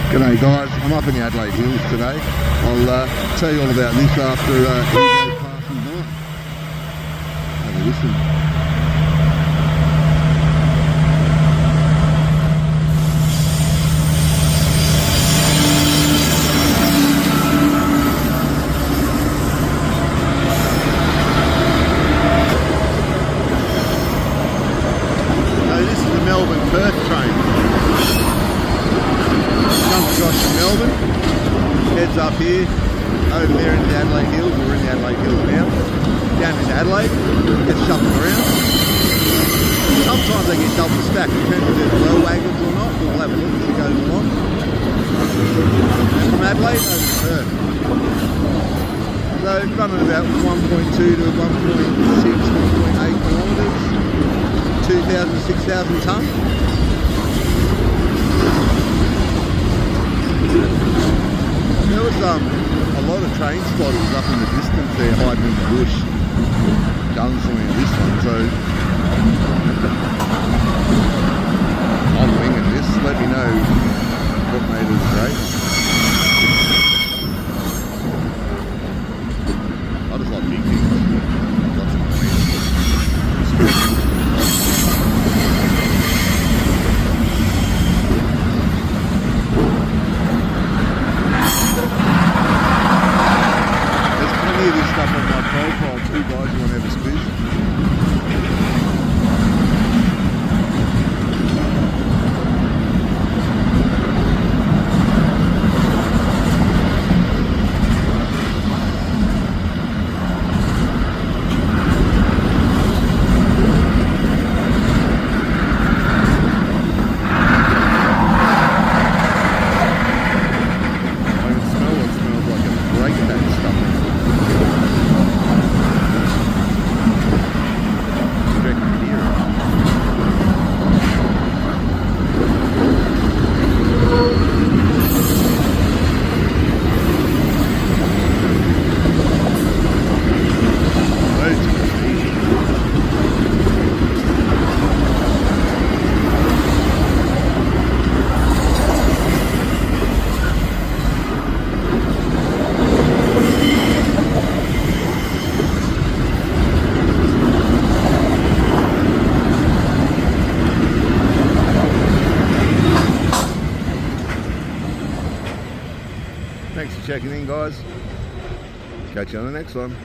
G'day guys, I'm up in the Adelaide Hills today. I'll tell you all about this after he goes passing by. Have a listen. So this is the Melbourne-Perth train. Comes across from Melbourne, heads up here, over there into the Adelaide Hills. We're in the Adelaide Hills now. Down into Adelaide, gets shuffled around. Sometimes they get double stacked, depends if there's low wagons or not. We'll have a look as it goes along. And from Adelaide over to Perth. So it's running about 1.2 to 1.6, 1.8 kilometres, 2,000 to 6,000 tonne. There was a lot of train spotters up in the distance there hiding in the bush. Guns swinging this one, so I'm winging this. Let me know what made it great. I just like big things. Lots of noise. This stuff on my profile, 2 guys who want to have a squeeze. I can smell what smells like a breakdown stuff. Thanks for checking in, guys. Catch you on the next one.